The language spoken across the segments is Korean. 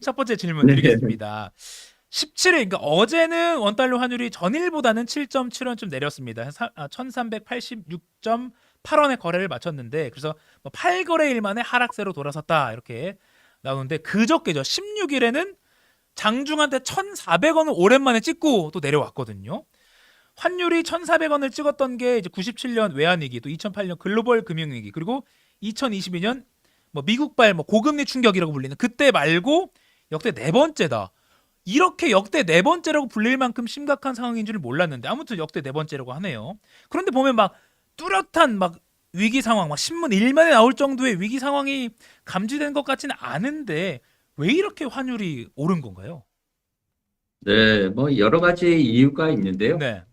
첫 번째 질문 네. 드리겠습니다. 17일, 그러니까 어제는 원달러 환율이 전일보다는 7.7원 좀 내렸습니다. 1386.8원의 거래를 마쳤는데, 그래서 뭐 8거래일 만에 하락세로 돌아섰다 이렇게 나오는데, 그저께죠. 16일에는 장중한테 1,400원을 오랜만에 찍고 또 내려왔거든요. 환율이 1,400원을 찍었던 게 이제 97년 외환위기, 또 2008년 글로벌 금융위기, 그리고 2022년 뭐 미국발 뭐 고금리 충격이라고 불리는 그때 말고 역대 네 번째다. 이렇게 역대 네 번째라고 불릴 만큼 심각한 상황인 줄 몰랐는데 아무튼 역대 네 번째라고 하네요. 그런데 보면 막 뚜렷한 막 위기 상황, 막 신문 일면에 나올 정도의 위기 상황이 감지된 것 같지는 않은데 왜 이렇게 환율이 오른 건가요? 네, 뭐 여러 가지 이유가 있는데요. 네,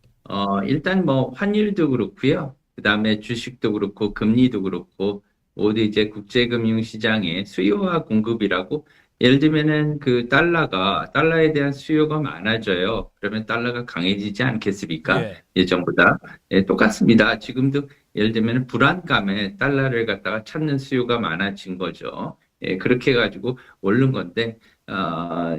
일단 뭐 환율도 그렇고요. 그다음에 주식도 그렇고 금리도 그렇고 모두 이제 국제금융시장의 수요와 공급이라고 예를 들면은 그 달러에 대한 수요가 많아져요. 그러면 달러가 강해지지 않겠습니까? 예, 예전보다. 예, 똑같습니다. 지금도 예를 들면 불안감에 달러를 갖다가 찾는 수요가 많아진 거죠. 예, 그렇게 해가지고 오른 건데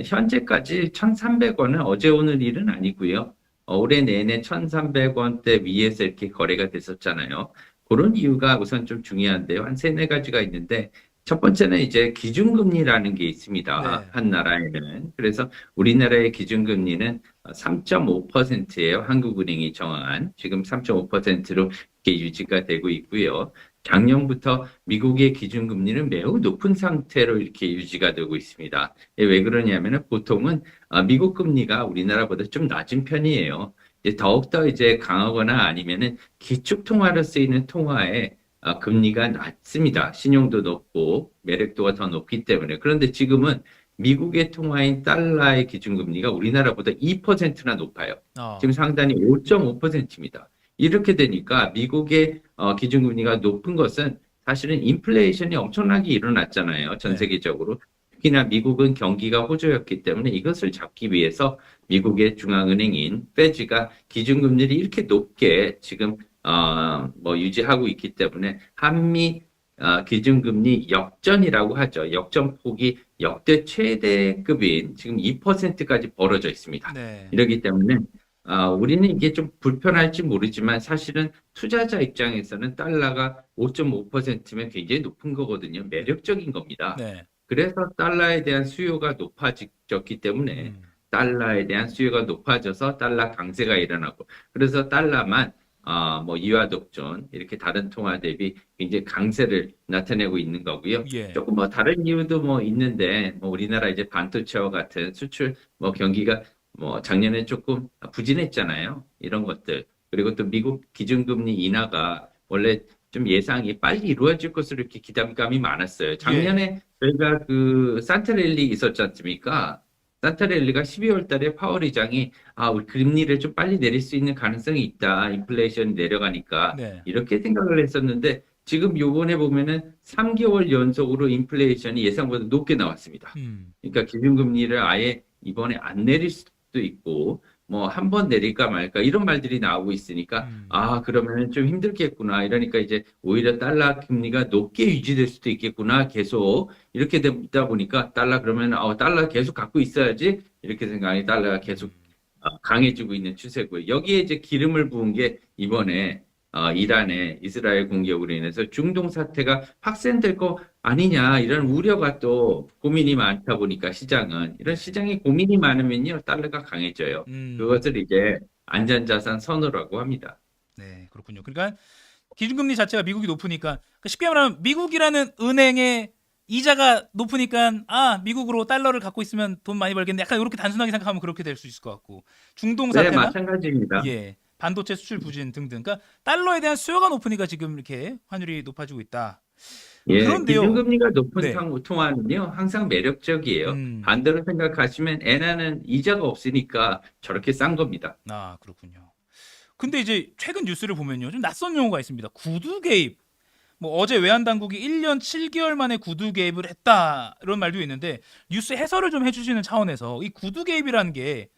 현재까지 1,300원은 어제 오늘 일은 아니고요. 올해 내내 1,300원대 위에서 이렇게 거래가 됐었잖아요. 그런 이유가 우선 좀 중요한데요. 한 세네 가지가 있는데, 첫 번째는 이제 기준금리라는 게 있습니다. 네, 한 나라에는. 그래서 우리나라의 기준금리는 3.5%예요. 한국은행이 정한. 지금 3.5%로 이렇게 유지가 되고 있고요. 작년부터 미국의 기준금리는 매우 높은 상태로 이렇게 유지가 되고 있습니다. 왜 그러냐면은 보통은 미국 금리가 우리나라보다 좀 낮은 편이에요. 이제 더욱더 이제 강하거나 아니면은 기축통화로 쓰이는 통화에 금리가 낮습니다. 신용도 높고 매력도가 더 높기 때문에. 그런데 지금은 미국의 통화인 달러의 기준금리가 우리나라보다 2%나 높아요. 어, 지금 상단이 5.5%입니다. 이렇게 되니까 미국의 기준금리가 높은 것은 사실은 인플레이션이 엄청나게 일어났잖아요. 전 네, 세계적으로. 특히나 미국은 경기가 호조였기 때문에 이것을 잡기 위해서 미국의 중앙은행인 페드가 기준금리를 이렇게 높게 지금 뭐 유지하고 있기 때문에 한미 기준금리 역전이라고 하죠. 역전폭이 역대 최대급인 지금 2%까지 벌어져 있습니다. 네, 이러기 때문에 우리는 이게 좀 불편할지 모르지만 사실은 투자자 입장에서는 달러가 5.5%면 굉장히 높은 거거든요. 매력적인 겁니다. 네, 그래서 달러에 대한 수요가 높아졌기 때문에 음, 달러에 대한 수요가 높아져서 달러 강세가 일어나고 그래서 달러만 뭐 이와 독존 이렇게 다른 통화 대비 굉장히 강세를 나타내고 있는 거고요. 예, 조금 뭐 다른 이유도 뭐 있는데 뭐 우리나라 이제 반도체와 같은 수출 뭐 경기가 뭐 작년에 조금 부진했잖아요. 이런 것들. 그리고 또 미국 기준금리 인하가 원래 좀 예상이 빨리 이루어질 것으로 이렇게 기대감이 많았어요. 예, 작년에 저희가 그 산타랠리 있었지 않습니까? 산타랠리가 12월 달에 파월 의장이 우리 금리를 좀 빨리 내릴 수 있는 가능성이 있다. 인플레이션이 내려가니까 네, 이렇게 생각을 했었는데 지금 요번에 보면은 3개월 연속으로 인플레이션이 예상보다 높게 나왔습니다. 음, 그러니까 기준금리를 아예 이번에 안 내릴 수도 있고 뭐 한 번 내릴까 말까 이런 말들이 나오고 있으니까 음, 그러면 좀 힘들겠구나. 이러니까 이제 오히려 달러 금리가 높게 유지될 수도 있겠구나. 계속 이렇게 되다 보니까 달러 그러면 달러 계속 갖고 있어야지 이렇게 생각하니 달러가 계속 음, 강해지고 있는 추세고요. 여기에 이제 기름을 부은 게 이번에 이란의 이스라엘 공격으로 인해서 중동 사태가 확산될 거 아니냐 이런 우려가 또 고민이 많다 보니까 시장은 이런 네, 시장에 고민이 많으면요 달러가 강해져요. 음, 그것을 이제 안전자산 선호라고 합니다. 네, 그렇군요. 그러니까 기준금리 자체가 미국이 높으니까 그러니까 쉽게 말하면 미국이라는 은행의 이자가 높으니까 미국으로 달러를 갖고 있으면 돈 많이 벌겠네. 약간 이렇게 단순하게 생각하면 그렇게 될 수 있을 것 같고 중동 네, 사태나 마찬가지입니다. 예 반도체 수출 부진 등등. 그러니까 달러에 대한 수요가 높으니까 지금 이렇게 환율이 높아지고 있다. 예, 그런데요. 기준금리가 높은 네. 통화는요, 항상 매력적이에요. 음. 반대로 생각하시면 엔화는 이자가 없으니까 저렇게 싼 겁니다. 아, 그렇군요. 근데 이제 최근 뉴스를 보면요. 좀 낯선 용어가 있습니다. 구두 개입. 뭐 어제 외환 당국이 1년 7개월 만에 구두 개입을 했다 이런 말도 있는데 뉴스 해설을 좀 해주시는 차원에서 이 구두 개입이라는 게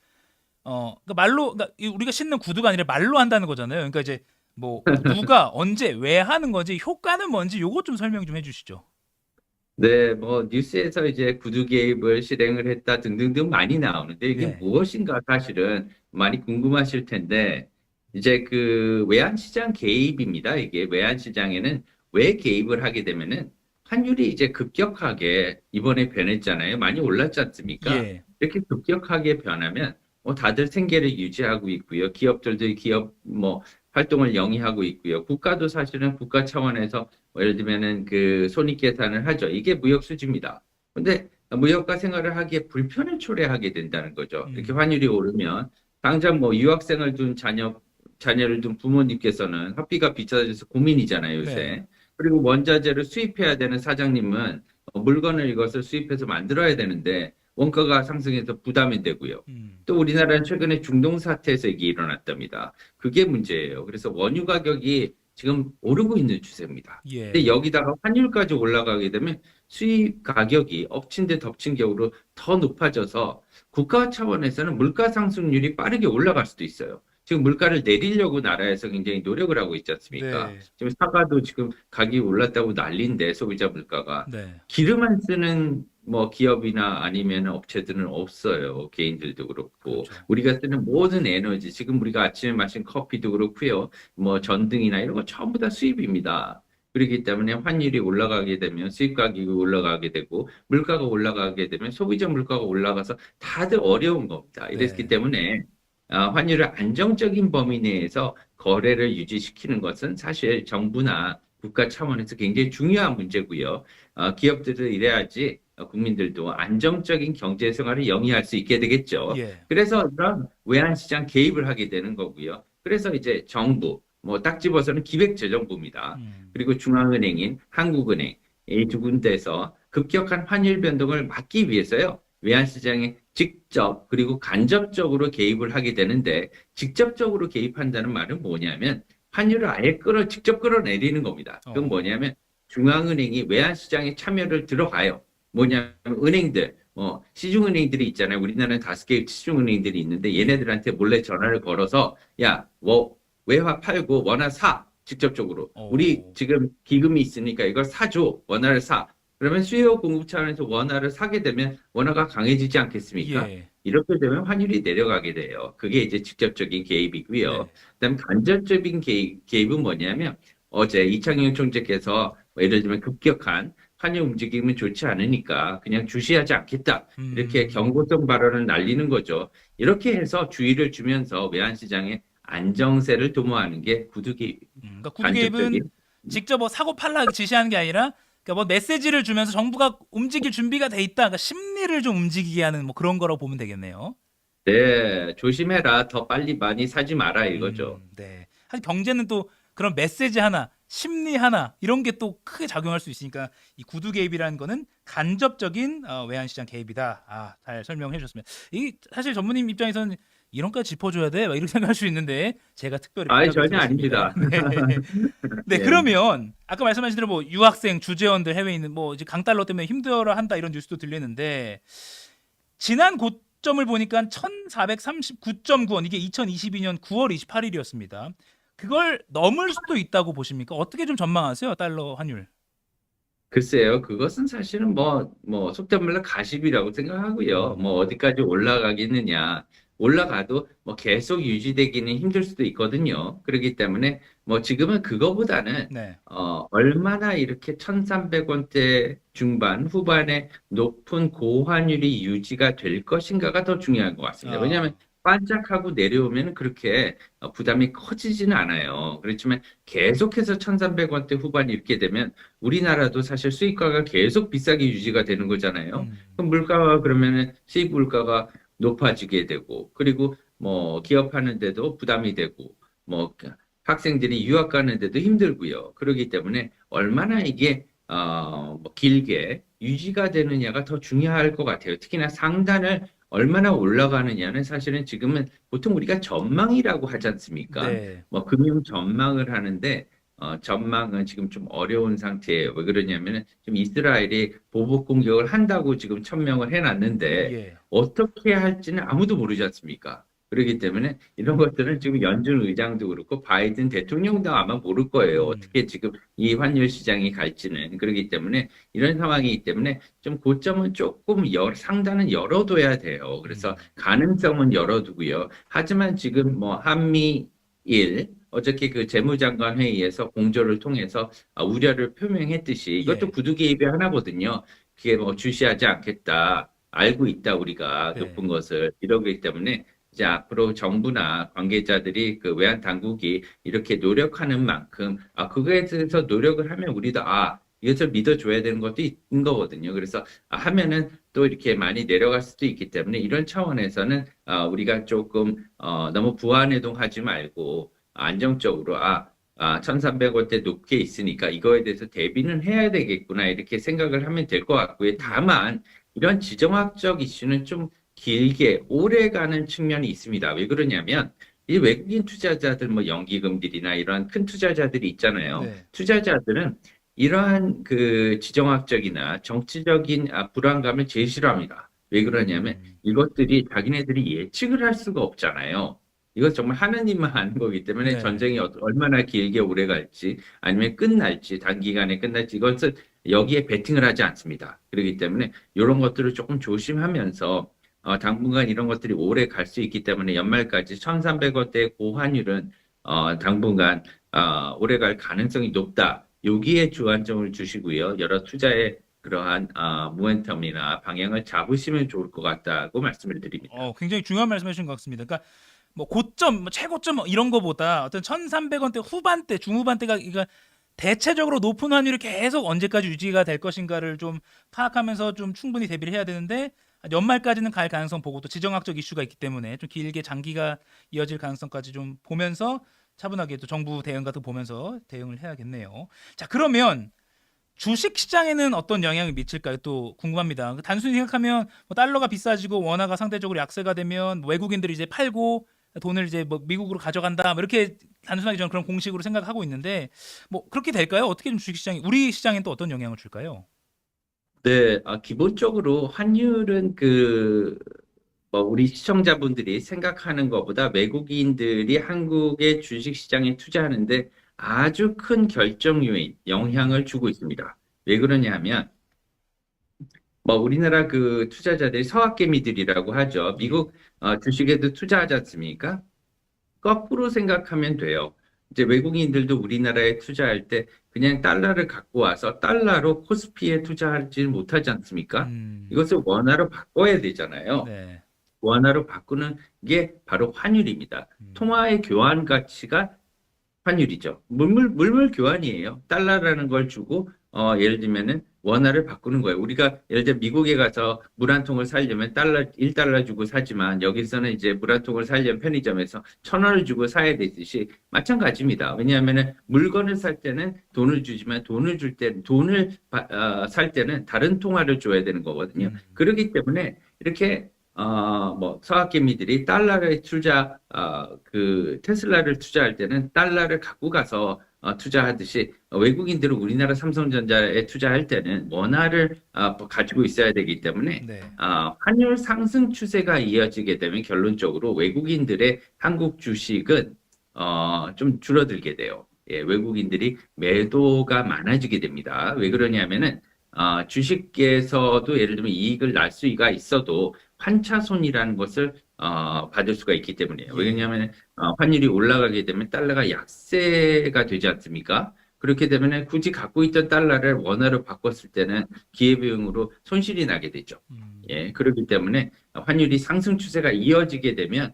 그러니까 말로 그러니까 우리가 신는 구두가 아니라 말로 한다는 거잖아요. 그러니까 이제 뭐 누가 언제 왜 하는 건지 효과는 뭔지 요것 좀 설명 좀 해주시죠. 네, 뭐 뉴스에서 이제 구두 개입을 실행을 했다 등등등 많이 나오는데 이게 네. 무엇인가 사실은 많이 궁금하실 텐데 이제 그 외환시장 개입입니다. 이게 외환시장에는 왜 개입을 하게 되면은 환율이 이제 급격하게 이번에 변했잖아요. 많이 올랐지 않습니까? 예. 이렇게 급격하게 변하면 다들 생계를 유지하고 있고요. 기업들도 기업 뭐 활동을 영위하고 있고요. 국가도 사실은 국가 차원에서 예를 들면은 그 손익계산을 하죠. 이게 무역 수지입니다. 근데 무역과 생활을 하기에 불편을 초래하게 된다는 거죠. 이렇게 음. 환율이 오르면 당장 뭐 유학생을 둔 자녀를 둔 부모님께서는 학비가 비싸져서 고민이잖아요, 네. 요새. 그리고 원자재를 수입해야 되는 사장님은 물건을 이것을 수입해서 만들어야 되는데 원가가 상승해서 부담이 되고요. 음. 또 우리나라는 최근에 중동 사태에서 이게 일어났답니다. 그게 문제예요. 그래서 원유 가격이 지금 오르고 있는 추세입니다. 근데 예. 여기다가 환율까지 올라가게 되면 수입 가격이 엎친 데 덮친 격으로 더 높아져서 국가 차원에서는 물가 상승률이 빠르게 올라갈 수도 있어요. 지금 물가를 내리려고 나라에서 굉장히 노력을 하고 있지 않습니까? 네. 지금 사과도 지금 가격이 올랐다고 난리인데 소비자 물가가 네. 기름 안 쓰는 뭐 기업이나 아니면 업체들은 없어요. 개인들도 그렇고 그렇죠. 우리가 쓰는 모든 에너지 지금 우리가 아침에 마신 커피도 그렇고요. 뭐 전등이나 이런 거 전부 다 수입입니다. 그렇기 때문에 환율이 올라가게 되면 수입 가격이 올라가게 되고 물가가 올라가게 되면 소비자 물가가 올라가서 다들 어려운 겁니다. 이랬기 네. 때문에 환율을 안정적인 범위 내에서 거래를 유지시키는 것은 사실 정부나 국가 차원에서 굉장히 중요한 문제고요. 기업들은 이래야지 국민들도 안정적인 경제 생활을 영위할 수 있게 되겠죠. 예. 그래서 이런 외환시장 개입을 하게 되는 거고요. 그래서 이제 정부, 뭐 딱 집어서는 기획재정부입니다. 음. 그리고 중앙은행인 한국은행 이 두 군데에서 급격한 환율 변동을 막기 위해서요. 외환시장에 직접 그리고 간접적으로 개입을 하게 되는데 직접적으로 개입한다는 말은 뭐냐면 환율을 아예 직접 끌어내리는 겁니다. 그건 어. 뭐냐면 중앙은행이 외환시장에 참여를 들어가요. 뭐냐면 은행들, 시중은행들이 있잖아요. 우리나라는 5개의 시중은행들이 있는데 예. 얘네들한테 몰래 전화를 걸어서 야, 외화 팔고 원화 사. 직접적으로. 우리 어. 지금 기금이 있으니까 이걸 사줘. 원화를 사. 그러면 수요 공급 차원에서 원화를 사게 되면 원화가 강해지지 않겠습니까? 예. 이렇게 되면 환율이 내려가게 돼요. 그게 이제 직접적인 개입이고요. 네. 그다음 간접적인 개입은 뭐냐면 어제 이창용 총재께서 예를 들면 급격한 환율 움직임은 좋지 않으니까 그냥 주시하지 않겠다. 이렇게 음. 경고성 발언을 날리는 거죠. 이렇게 해서 주의를 주면서 외환시장의 안정세를 도모하는 게 구두 개입, 그러니까 구두 개입은 간접적인. 직접 뭐 사고 팔라 지시하는 게 아니라 그러니까 뭐 메시지를 주면서 정부가 움직일 준비가 돼 있다. 그러니까 심리를 좀 움직이게 하는 뭐 그런 거라고 보면 되겠네요. 네, 조심해라. 더 빨리 많이 사지 마라 이거죠. 네. 사실 경제는 또 그런 메시지 하나, 심리 하나 이런 게 또 크게 작용할 수 있으니까 이 구두 개입이라는 거는 간접적인 외환시장 개입이다. 아, 잘 설명해 주셨습니다. 이 사실 전문님 입장에서는 이런 까지 짚어줘야 돼? 막 이렇게 생각할 수 있는데 제가 특별히 아, 부탁을 전혀 드렸습니다. 아닙니다. 네. 네, 예. 그러면 아까 말씀하신 대로 뭐 유학생, 주재원들 해외에 있는 뭐 이제 강달러 때문에 힘들어 한다 이런 뉴스도 들리는데 지난 고점을 보니까 1439.9원 이게 2022년 9월 28일이었습니다. 그걸 넘을 수도 있다고 보십니까? 어떻게 좀 전망하세요? 달러 환율. 글쎄요, 그것은 사실은 속된 말로 가십이라고 생각하고요. 음. 어디까지 올라가겠느냐. 올라가도 계속 유지되기는 힘들 수도 있거든요. 그렇기 때문에 지금은 그거보다는, 네. 얼마나 이렇게 1,300원대 중반, 후반에 높은 고환율이 유지가 될 것인가가 더 중요한 것 같습니다. 왜냐하면 아. 반짝하고 내려오면 그렇게 부담이 커지지는 않아요. 그렇지만 계속해서 1,300원대 후반이 이렇게 되면 우리나라도 사실 수입가가 계속 비싸게 유지가 되는 거잖아요. 음. 그럼 물가가 그러면은 수입 물가가 높아지게 되고, 그리고 기업하는데도 부담이 되고, 뭐 학생들이 유학 가는데도 힘들고요. 그렇기 때문에 얼마나 이게 길게 유지가 되느냐가 더 중요할 것 같아요. 특히나 상단을 얼마나 올라가느냐는 사실은 지금은 보통 우리가 전망이라고 하지 않습니까? 네. 금융 전망을 하는데 전망은 지금 좀 어려운 상태예요. 왜 그러냐면은 지금 이스라엘이 보복 공격을 한다고 지금 천명을 해놨는데 예. 어떻게 할지는 아무도 모르지 않습니까? 그렇기 때문에 이런 것들은 지금 연준 의장도 그렇고 바이든 대통령도 아마 모를 거예요. 음, 어떻게 지금 이 환율 시장이 갈지는. 그렇기 때문에 이런 상황이기 때문에 좀 고점은 조금 상단은 열어둬야 돼요. 그래서 음, 가능성은 열어두고요. 하지만 지금 뭐 한미일 어저께 그 재무장관 회의에서 공조를 통해서 우려를 표명했듯이 이것도 예, 구두 개입의 하나거든요. 그게 뭐 주시하지 않겠다. 알고 있다 우리가 높은 네, 것을 이러기 때문에 이제 앞으로 정부나 관계자들이 그 외환 당국이 이렇게 노력하는 만큼 그거에 대해서 노력을 하면 우리도 이것을 믿어줘야 되는 것도 있는 거거든요. 그래서 하면은 또 이렇게 많이 내려갈 수도 있기 때문에 이런 차원에서는 우리가 조금 너무 부안해동하지 말고 안정적으로 1300원대 높게 있으니까 이거에 대해서 대비는 해야 되겠구나 이렇게 생각을 하면 될 것 같고요. 예, 다만 이런 지정학적 이슈는 좀 길게 오래 가는 측면이 있습니다. 왜 그러냐면 이 외국인 투자자들 뭐 연기금들이나 이런 큰 투자자들이 있잖아요. 네, 투자자들은 이러한 그 지정학적이나 정치적인 불안감을 제일 싫어합니다. 왜 그러냐면 이것들이 자기네들이 예측을 할 수가 없잖아요. 이건 정말 하느님만 아는 거기 때문에 네, 전쟁이 얼마나 길게 오래 갈지 아니면 끝날지 단기간에 끝날지 이것을 여기에 베팅을 하지 않습니다. 그렇기 때문에 이런 것들을 조금 조심하면서 당분간 이런 것들이 오래 갈 수 있기 때문에 연말까지 1,300원대 고환율은 당분간 오래 갈 가능성이 높다. 여기에 주안점을 주시고요. 여러 투자의 그러한 모멘텀이나 방향을 잡으시면 좋을 것 같다고 말씀을 드립니다. 굉장히 중요한 말씀하신 것 같습니다. 그러니까 뭐 고점, 뭐 최고점 뭐 이런 거보다 어떤 1,300원대 후반대, 중후반대가 그러니까 대체적으로 높은 환율이 계속 언제까지 유지가 될 것인가를 좀 파악하면서 좀 충분히 대비를 해야 되는데 연말까지는 갈 가능성 보고 또 지정학적 이슈가 있기 때문에 좀 길게 장기가 이어질 가능성까지 좀 보면서 차분하게 또 정부 대응 같은 거 보면서 대응을 해야겠네요. 자, 그러면 주식 시장에는 어떤 영향을 미칠까요? 또 궁금합니다. 단순히 생각하면 뭐 달러가 비싸지고 원화가 상대적으로 약세가 되면 외국인들이 이제 팔고 돈을 이제 뭐 미국으로 가져간다. 뭐 이렇게 단순하게 저는 그런 공식으로 생각하고 있는데 뭐 그렇게 될까요? 어떻게 좀 주식 시장이 우리 시장엔 또 어떤 영향을 줄까요? 네, 기본적으로 환율은 뭐 우리 시청자분들이 생각하는 것보다 외국인들이 한국의 주식시장에 투자하는데 아주 큰 결정 요인, 음, 영향을 주고 있습니다. 왜 그러냐면, 뭐 우리나라 그 투자자들이 서학개미들이라고 하죠. 예. 미국 주식에도 투자하지 않습니까? 거꾸로 생각하면 돼요. 이제 외국인들도 우리나라에 투자할 때 그냥 달러를 갖고 와서 달러로 코스피에 투자하지 못하지 않습니까? 음, 이것을 원화로 바꿔야 되잖아요. 네. 원화로 바꾸는 게 바로 환율입니다. 음, 통화의 교환 가치가 환율이죠. 물물 교환이에요. 달러라는 걸 주고 예를 들면은 원화를 바꾸는 거예요. 우리가 예를 들어 미국에 가서 물 한 통을 사려면 1달러 주고 사지만 여기서는 이제 물 한 통을 사려면 편의점에서 1,000원을 주고 사야 되듯이 마찬가지입니다. 왜냐하면은 물건을 살 때는 돈을 주지만 살 때는 다른 통화를 줘야 되는 거거든요. 음, 그렇기 때문에 이렇게 뭐, 서학개미들이 그 테슬라를 투자할 때는 달러를 갖고 가서 투자하듯이 외국인들은 우리나라 삼성전자에 투자할 때는 원화를 가지고 있어야 되기 때문에 네. 환율 상승 추세가 이어지게 되면 결론적으로 외국인들의 한국 주식은 좀 줄어들게 돼요. 예, 외국인들이 매도가 많아지게 됩니다. 왜 그러냐면은 주식에서도 예를 들면 이익을 날 수가 있어도 환차손이라는 것을 받을 수가 있기 때문이에요. 예. 왜냐하면 환율이 올라가게 되면 달러가 약세가 되지 않습니까? 그렇게 되면 굳이 갖고 있던 달러를 원화로 바꿨을 때는 기회비용으로 손실이 나게 되죠. 음, 예, 그렇기 때문에 환율이 상승 추세가 이어지게 되면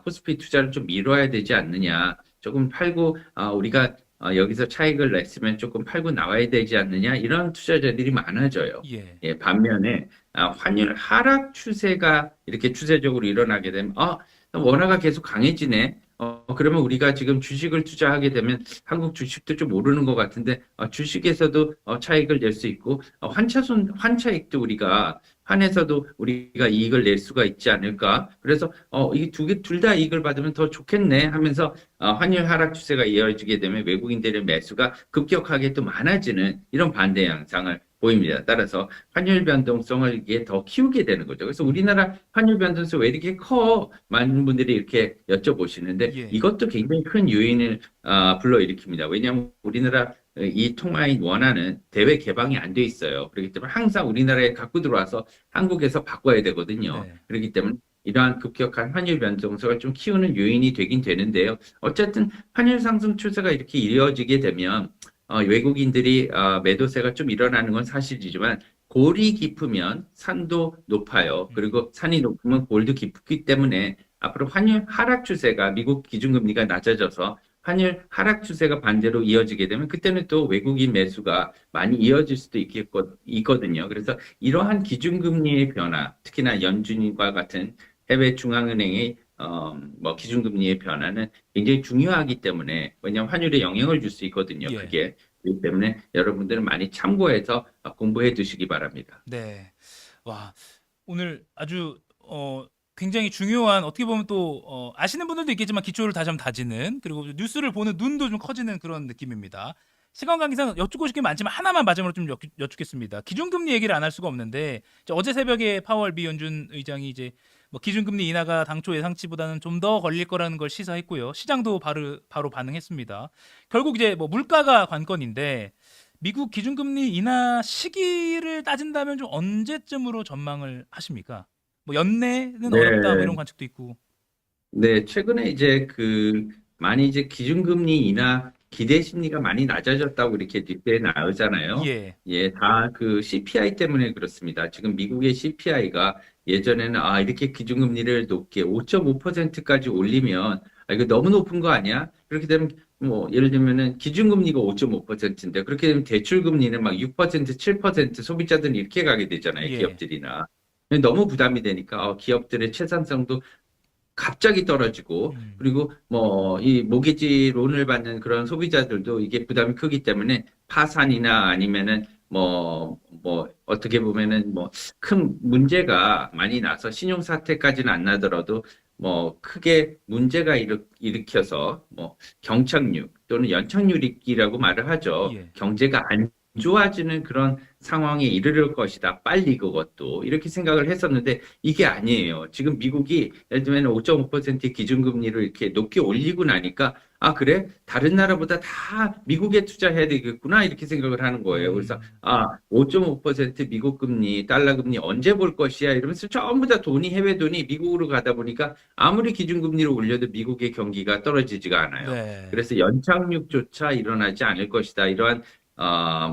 코스피 투자를 좀 미뤄야 되지 않느냐. 조금 팔고 우리가 여기서 차익을 냈으면 조금 팔고 나와야 되지 않느냐. 이런 투자자들이 많아져요. 예. 예, 반면에 환율 하락 추세가 이렇게 추세적으로 일어나게 되면 원화가 계속 강해지네. 그러면 우리가 지금 주식을 투자하게 되면 한국 주식도 좀 오르는 것 같은데 주식에서도 차익을 낼 수 있고 환차익도 우리가 환에서도 우리가 이익을 낼 수가 있지 않을까? 그래서 이 둘 다 이익을 받으면 더 좋겠네 하면서 환율 하락 추세가 이어지게 되면 외국인들의 매수가 급격하게 또 많아지는 이런 반대 양상을 보입니다. 따라서 환율 변동성을 이게 더 키우게 되는 거죠. 그래서 우리나라 환율 변동성 왜 이렇게 커? 많은 분들이 이렇게 여쭤보시는데 예. 이것도 굉장히 큰 요인을 불러일으킵니다. 왜냐하면 우리나라 이 통화인 원화는 대외 개방이 안 돼 있어요. 그렇기 때문에 항상 우리나라에 갖고 들어와서 한국에서 바꿔야 되거든요. 네. 그렇기 때문에 이러한 급격한 환율 변동성을 좀 키우는 요인이 되긴 되는데요. 어쨌든 환율 상승 추세가 이렇게 이어지게 되면 외국인들이 매도세가 좀 일어나는 건 사실이지만 골이 깊으면 산도 높아요. 그리고 산이 높으면 골도 깊기 때문에 앞으로 환율 하락 추세가 미국 기준금리가 낮아져서 환율 하락 추세가 반대로 이어지게 되면 그때는 또 외국인 매수가 많이 이어질 수도 있거든요. 그래서 이러한 기준금리의 변화, 특히나 연준과 같은 해외 중앙은행의 뭐 기준금리의 변화는 굉장히 중요하기 때문에 왜냐하면 환율에 영향을 줄 수 있거든요. 예. 그게 그렇기 때문에 여러분들은 많이 참고해서 공부해 두시기 바랍니다. 네. 와, 오늘 아주 굉장히 중요한 어떻게 보면 또 아시는 분들도 있겠지만 기초를 다시 한번 다지는 그리고 뉴스를 보는 눈도 좀 커지는 그런 느낌입니다. 시간 관계상 여쭙고 싶은 게 많지만 하나만 마지막으로 좀 여쭙겠습니다. 기준금리 얘기를 안 할 수가 없는데 어제 새벽에 파월 미연준 의장이 이제 뭐 기준금리 인하가 당초 예상치보다는 좀 더 걸릴 거라는 걸 시사했고요. 시장도 바로 반응했습니다. 결국 이제 뭐 물가가 관건인데 미국 기준금리 인하 시기를 따진다면 좀 언제쯤으로 전망을 하십니까? 뭐 연내는 어렵다 뭐 네, 이런 관측도 있고. 네, 최근에 이제 많이 이제 기준금리 인하 기대 심리가 많이 낮아졌다고 이렇게 뉴스에 나오잖아요. 예. 예, 다 CPI 때문에 그렇습니다. 지금 미국의 CPI가 예전에는 이렇게 기준금리를 높게 5.5%까지 올리면 이거 너무 높은 거 아니야? 그렇게 되면 뭐 예를 들면은 기준금리가 5.5%인데 그렇게 되면 대출금리는 막 6%, 7% 소비자들은 이렇게 가게 되잖아요. 예. 기업들이나. 너무 부담이 되니까 기업들의 채산성도 갑자기 떨어지고 음. 그리고 뭐 이 모기지 론을 받는 그런 소비자들도 이게 부담이 크기 때문에 파산이나 아니면은 뭐 어떻게 보면은 뭐 큰 문제가 많이 나서 신용 사태까지는 안 나더라도 뭐 크게 문제가 일으켜서 뭐 경착륙 또는 연착륙이라고 말을 하죠. 예. 경제가 안 좋아지는 그런 상황에 이르를 것이다. 빨리 그것도 이렇게 생각을 했었는데 이게 아니에요. 지금 미국이 예를 들면 5.5% 기준금리를 이렇게 높게 올리고 나니까 그래? 다른 나라보다 다 미국에 투자해야 되겠구나 이렇게 생각을 하는 거예요. 그래서 음. 5.5% 미국 금리, 달러 금리 언제 볼 것이야 이러면서 전부 다 돈이 해외 돈이 미국으로 가다 보니까 아무리 기준금리를 올려도 미국의 경기가 떨어지지가 않아요. 네. 그래서 연착륙조차 일어나지 않을 것이다. 이러한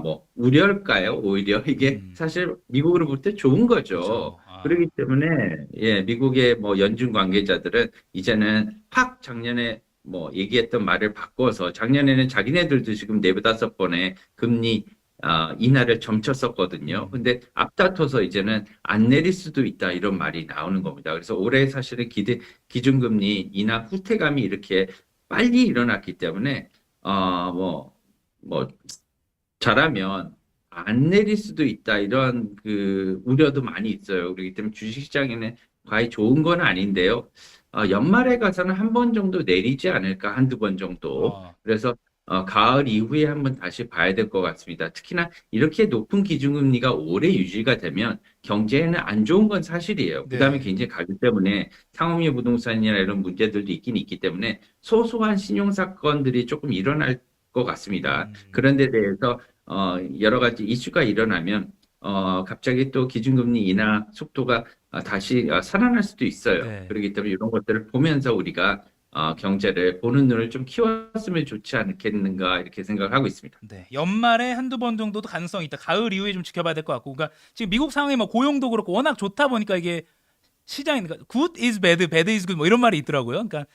뭐, 우려일까요? 오히려 이게 음. 사실 미국으로 볼 때 좋은 거죠. 그렇죠. 아. 그렇기 때문에, 예, 미국의 뭐 연준 관계자들은 이제는 확 작년에 뭐 얘기했던 말을 바꿔서 작년에는 자기네들도 지금 네다섯 번의 금리 인하를 점쳤었거든요. 음. 근데 앞다퉈서 이제는 안 내릴 수도 있다 이런 말이 나오는 겁니다. 그래서 올해 사실은 기준금리 인하 후퇴감이 이렇게 빨리 일어났기 때문에 뭐 잘하면 안 내릴 수도 있다 이런 우려도 많이 있어요. 그렇기 때문에 주식시장에는 과히 좋은 건 아닌데요. 연말에 가서는 한 번 정도 내리지 않을까 한두 번 정도. 아. 그래서 가을 이후에 한번 다시 봐야 될 것 같습니다. 특히나 이렇게 높은 기준금리가 오래 유지가 되면 경제에는 안 좋은 건 사실이에요. 그다음에 네. 굉장히 가기 때문에 상업용 부동산이나 이런 문제들도 있긴 있기 때문에 소소한 신용 사건들이 조금 일어날 것 같습니다. 음. 그런 데 대해서 여러 가지 이슈가 일어나면 갑자기 또 기준금리 인하 속도가 다시 살아날 수도 있어요. 네. 그렇기 때문에 이런 것들을 보면서 우리가 경제를 보는 눈을 좀 키웠으면 좋지 않겠는가 이렇게 생각하고 있습니다. 네. 연말에 한두 번 정도도 가능성이 있다. 가을 이후에 좀 지켜봐야 될 것 같고. 그러니까 지금 미국 상황이 뭐 고용도 그렇고 워낙 좋다 보니까 이게 시장이 그러니까 good is bad, bad is good 뭐 이런 말이 있더라고요. 그러니까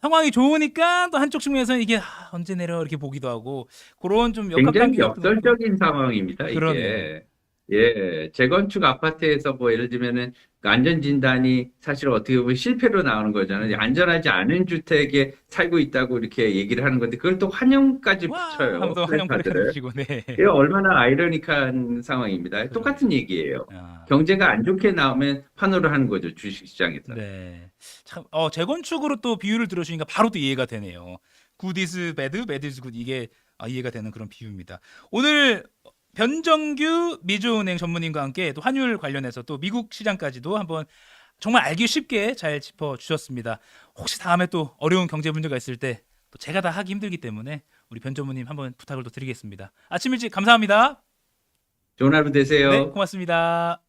상황이 좋으니까 또 한쪽 측면에서는 이게 언제 내려 이렇게 보기도 하고 그런 좀 굉장히 역학관계 같은 것도 역설적인 상황입니다, 그러네요. 이게. 예, 재건축 아파트에서 뭐 예를 들면은 그 안전진단이 사실 어떻게 보면 실패로 나오는 거잖아요. 음. 안전하지 않은 주택에 살고 있다고 이렇게 얘기를 하는 건데 그걸 또 환영까지 와 붙여요, 하면서 환영 프레카드 프랜차들을. 주시고 네. 이게 얼마나 아이러니한 상황입니다. 그러네요. 똑같은 얘기예요. 아, 경제가 안 좋게 나오면 환호를 하는 거죠, 주식시장에서는. 네. 참 재건축으로 또 비유를 들어주니까 바로 또 이해가 되네요. good is bad, bad is good 이게 이해가 되는 그런 비유입니다. 오늘 변정규 미주은행 전문인과 함께 또 환율 관련해서 또 미국 시장까지도 한번 정말 알기 쉽게 잘 짚어 주셨습니다. 혹시 다음에 또 어려운 경제 문제가 있을 때 또 제가 다 하기 힘들기 때문에 우리 변 전무님 한번 부탁을 또 드리겠습니다. 아침 일찍 감사합니다. 좋은 하루 네, 되세요. 고맙습니다.